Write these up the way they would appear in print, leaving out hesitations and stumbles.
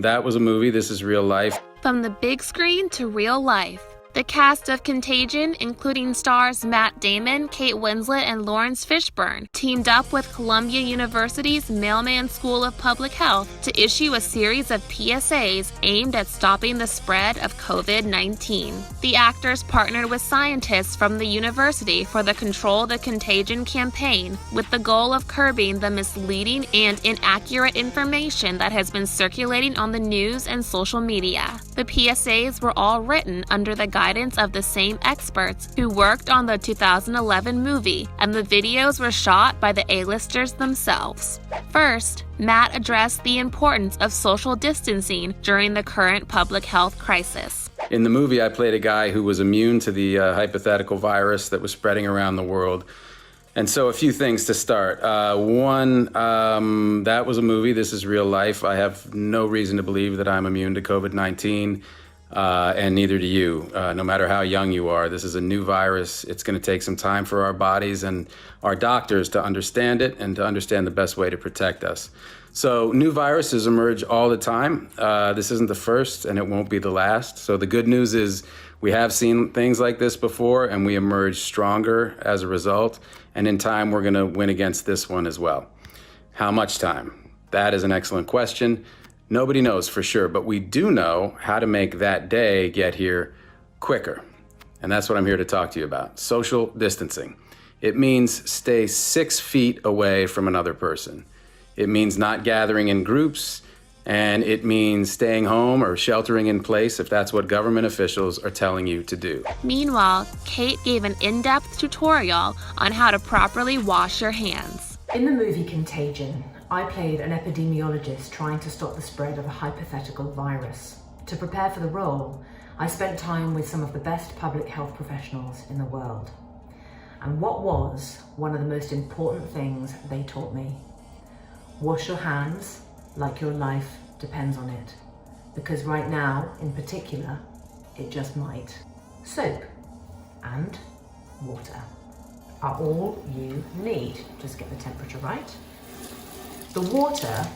That was a movie. This is real life. From the big screen to real life. The cast of Contagion, including stars Matt Damon, Kate Winslet, and Laurence Fishburne, teamed up with Columbia University's Mailman School of Public Health to issue a series of PSAs aimed at stopping the spread of COVID-19. The actors partnered with scientists from the university for the Control the Contagion campaign, with the goal of curbing the misleading and inaccurate information that has been circulating on the news and social media. The PSAs were all written under the guidance of the same experts who worked on the 2011 movie, and the videos were shot by the A-listers themselves. First, Matt addressed the importance of social distancing during the current public health crisis. In the movie, I played a guy who was immune to the hypothetical virus that was spreading around the world. And so a few things to start. One, that was a movie. This is real life. I have no reason to believe that I'm immune to COVID-19. And neither do you, no matter how young you are. This is a new virus. It's going to take some time for our bodies and our doctors to understand it and to understand the best way to protect us. So new viruses emerge all the time. This isn't the first, and it won't be the last. So the good news is we have seen things like this before, and we emerge stronger as a result. And in time, we're going to win against this one as well. How much time? That is an excellent question. Nobody knows for sure, but we do know how to make that day get here quicker. And that's what I'm here to talk to you about. Social distancing. It means stay 6 feet away from another person. It means not gathering in groups, and it means staying home or sheltering in place if that's what government officials are telling you to do. Meanwhile, Kate gave an in-depth tutorial on how to properly wash your hands. In the movie Contagion, I played an epidemiologist trying to stop the spread of a hypothetical virus. To prepare for the role, I spent time with some of the best public health professionals in the world. And what was one of the most important things they taught me? Wash your hands like your life depends on it. Because right now, in particular, it just might. Soap and water are all you need. Just get the temperature right. The water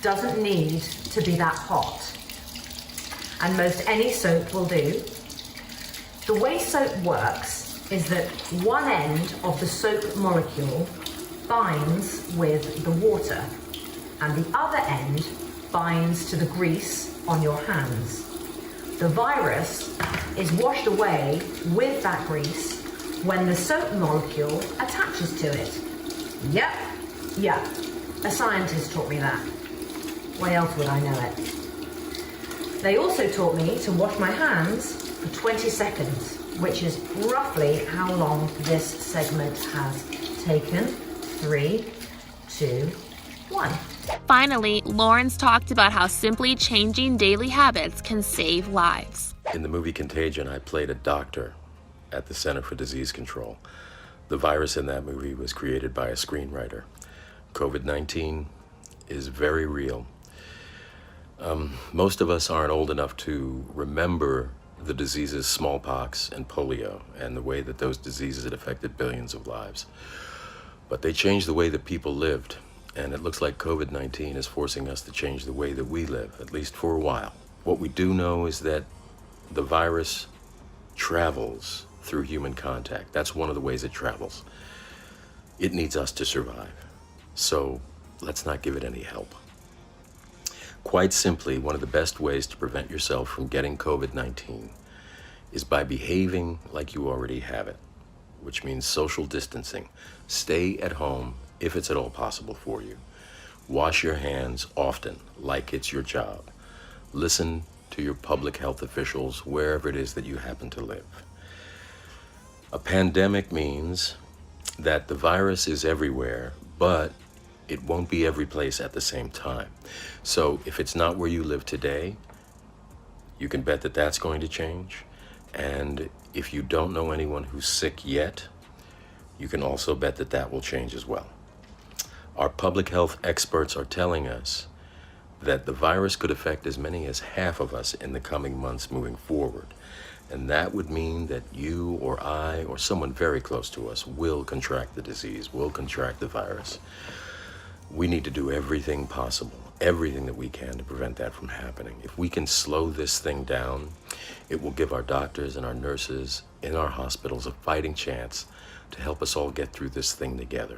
doesn't need to be that hot, and most any soap will do. The way soap works is that one end of the soap molecule binds with the water, and the other end binds to the grease on your hands. The virus is washed away with that grease when the soap molecule attaches to it. Yep. A scientist taught me that. Why else would I know it? They also taught me to wash my hands for 20 seconds, which is roughly how long this segment has taken. 3, 2, 1. Finally, Laurence talked about how simply changing daily habits can save lives. In the movie Contagion, I played a doctor at the Center for Disease Control. The virus in that movie was created by a screenwriter. COVID-19 is very real. Most of us aren't old enough to remember the diseases smallpox and polio and the way that those diseases had affected billions of lives. But they changed the way that people lived, and it looks like COVID-19 is forcing us to change the way that we live, at least for a while. What we do know is that the virus travels through human contact. That's one of the ways it travels. It needs us to survive. So let's not give it any help. Quite simply, one of the best ways to prevent yourself from getting COVID-19 is by behaving like you already have it, which means social distancing. Stay at home if it's at all possible for you. Wash your hands often, like it's your job. Listen to your public health officials wherever it is that you happen to live. A pandemic means that the virus is everywhere, but it won't be every place at the same time. So if it's not where you live today, you can bet that that's going to change. And if you don't know anyone who's sick yet, you can also bet that that will change as well. Our public health experts are telling us that the virus could affect as many as half of us in the coming months moving forward. And that would mean that you or I or someone very close to us will contract the disease, will contract the virus. We need to do everything possible, everything that we can to prevent that from happening. If we can slow this thing down, it will give our doctors and our nurses in our hospitals a fighting chance to help us all get through this thing together.